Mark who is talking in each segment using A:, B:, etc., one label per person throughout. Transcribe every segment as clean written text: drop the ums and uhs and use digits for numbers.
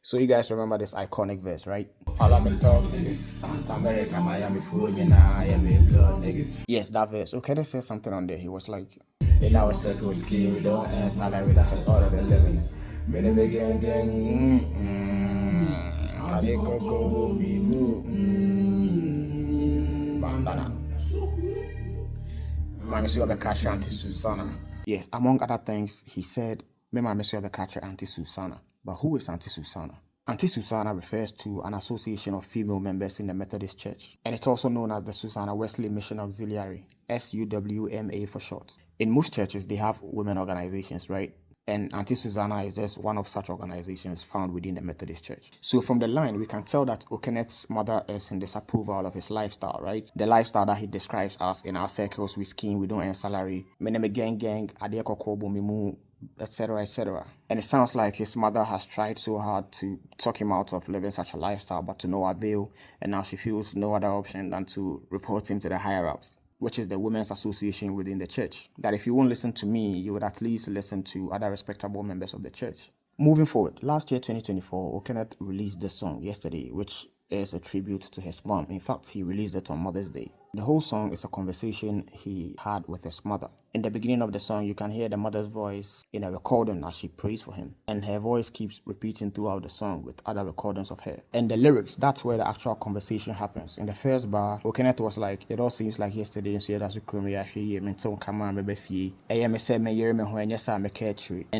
A: So you guys remember this iconic verse, right? Parliament talk niggas, Santa America, Miami food, you know, I am a blood niggas. Yes, that verse. Okay, they said something on there. He was like, in our circle scheme, we don't earn salary, that's an order of living. Minimum gang, I did go, me, bandana. Mama see the catcher Auntie Susanna. Yes, among other things, he said, me mama see the catcher Auntie Susanna. But who is Auntie Susanna? Auntie Susanna refers to an association of female members in the Methodist Church, and it's also known as the Susanna Wesley Mission Auxiliary, SUWMA for short. In most churches, they have women organizations, right? And Auntie Susanna is just one of such organizations found within the Methodist Church. So from the line, we can tell that Okeneth's mother is in disapproval of his lifestyle, right? The lifestyle that he describes as in our circles, we scheme, we don't earn salary, meneme gang, adekokobo mimu, etc., etc. And it sounds like his mother has tried so hard to talk him out of living such a lifestyle, but to no avail, and now she feels no other option than to report him to the higher-ups, which is the Women's Association within the church. That if you won't listen to me, you would at least listen to other respectable members of the church. Moving forward, last year, 2024, Okeneth released this song yesterday, which is a tribute to his mom. In fact, he released it on Mother's Day. The whole song is a conversation he had with his mother. In the beginning of the song, you can hear the mother's voice in a recording as she prays for him. And her voice keeps repeating throughout the song with other recordings of her. And the lyrics, that's where the actual conversation happens. In the first bar, Okeneth was like, it all seems like yesterday, and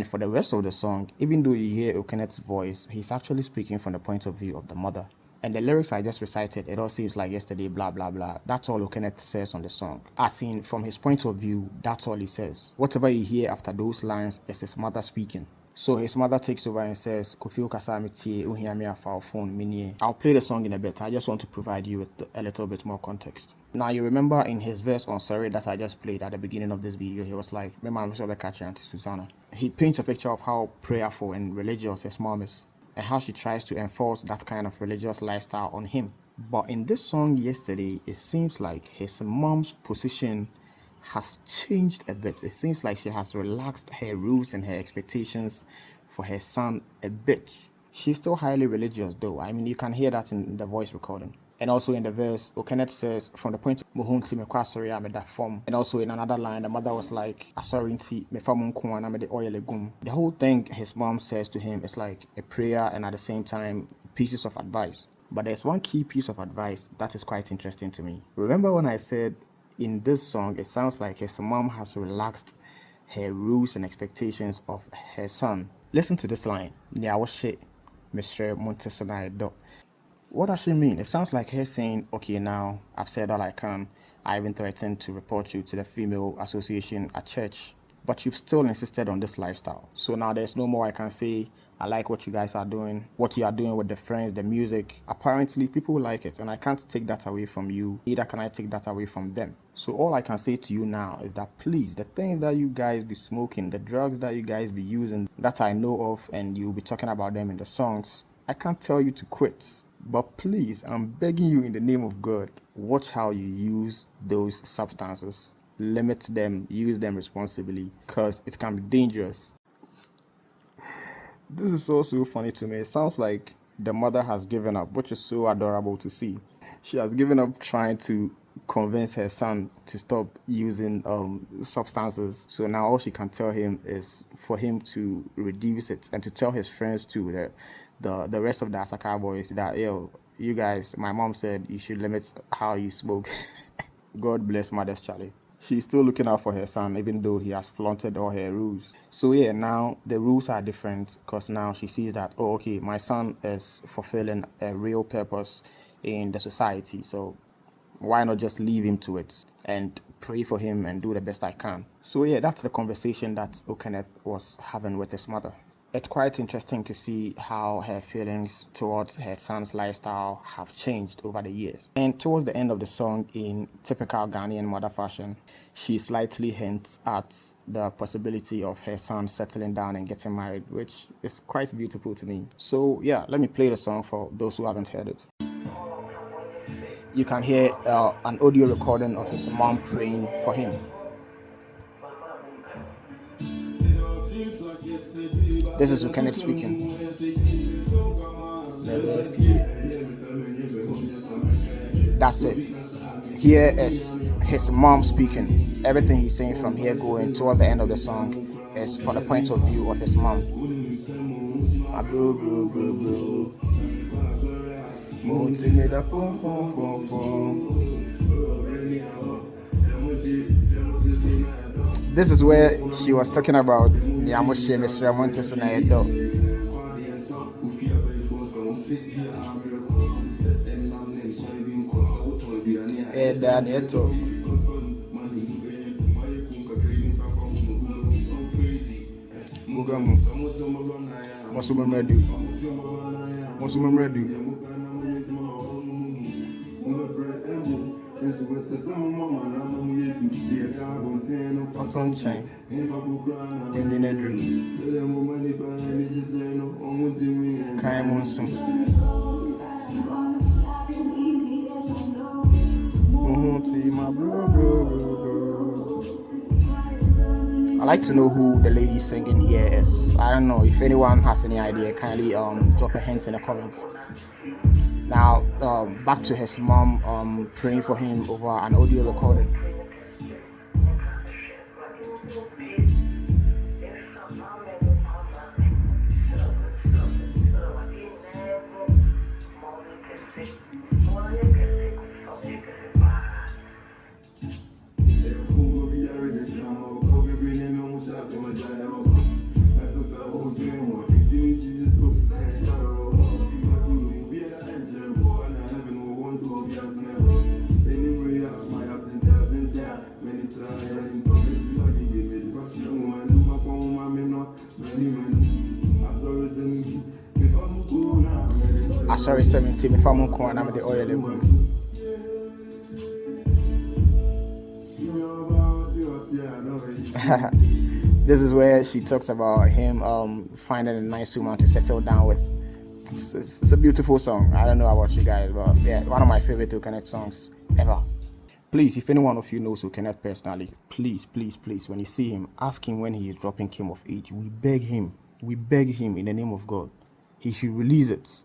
A: for the rest of the song, even though you hear Okeneth's voice, he's actually speaking from the point of view of the mother. And the lyrics I just recited, it all seems like yesterday, blah, blah, blah. That's all Okeneth says on the song. As in, from his point of view, that's all he says. Whatever you hear after those lines is his mother speaking. So his mother takes over and says, Kofi Okasamiti, Uhiami Afao phone, Mini. I'll play the song in a bit. I just want to provide you with a little bit more context. Now, you remember in his verse on Sorry that I just played at the beginning of this video, he was like, Remember, I'm catching Auntie Susanna. He paints a picture of how prayerful and religious his mom is, and how she tries to enforce that kind of religious lifestyle on him. But in this song yesterday, it seems like his mom's position has changed a bit. It seems like she has relaxed her rules and her expectations for her son a bit. She's still highly religious though. I mean, you can hear that in the voice recording. And also in the verse, Okeneth says, from the point of Muhunti me kwasori ame da form. And also in another line, the mother was like, Asorinti me famun kuan ame de oil legum. The whole thing his mom says to him is like a prayer and at the same time pieces of advice. But there's one key piece of advice that is quite interesting to me. Remember when I said in this song, it sounds like his mom has relaxed her rules and expectations of her son. Listen to this line. Mr. Montesonai. What does she mean? It sounds like her saying, okay, now I've said all I can. I even threatened to report you to the female association at church, but you've still insisted on this lifestyle. So now there's no more I can say. I like what you guys are doing, what you are doing with the friends, the music. Apparently, people like it, and I can't take that away from you. Neither can I take that away from them. So all I can say to you now is that please, the things that you guys be smoking, the drugs that you guys be using, that I know of, and you'll be talking about them in the songs, I can't tell you to quit. But please, I'm begging you in the name of God, watch how you use those substances. Limit them, use them responsibly, because it can be dangerous. This is so funny to me. It sounds like the mother has given up, which is so adorable to see. She has given up trying to convince her son to stop using substances. So now all she can tell him is for him to reduce it and to tell his friends too, that the rest of the Asaka boys, that yo, you guys, my mom said you should limit how you smoke. God bless Mother's Charlie. She's still looking out for her son, even though he has flaunted all her rules. So yeah, now the rules are different because now she sees that, oh, okay, my son is fulfilling a real purpose in the society. So why not just leave him to it and pray for him and do the best I can? So yeah, that's the conversation that Okeneth was having with his mother. It's quite interesting to see how her feelings towards her son's lifestyle have changed over the years. And towards the end of the song, in typical Ghanaian mother fashion, she slightly hints at the possibility of her son settling down and getting married, which is quite beautiful to me. So yeah, let me play the song for those who haven't heard it. You can hear an audio recording of his mom praying for him. This is Okeneth speaking. That's it. Here is his mom speaking. Everything he's saying from here going towards the end of the song is from the point of view of his mom. My bro, bro, bro, bro. This is where she was talking about Nyamushe Mr. Montesona Edo. Dan Eto. Mugamu. Masumam ready. Masumam ready. Cotton chain. In the bedroom. Crime on some. I like to know who the lady singing here is. I don't know if anyone has any idea. Kindly drop a hint in the comments. Now back to his mom praying for him over an audio recording. Sorry, 17. If I'm going, I'm the oil. This is where she talks about him finding a nice woman to settle down with. It's a beautiful song. I don't know about you guys, but yeah, one of my favorite Uconnect songs ever. Please, if any one of you knows Uconnect personally, please, when you see him, ask him when he is dropping King of Age. We beg him in the name of God. He should release it.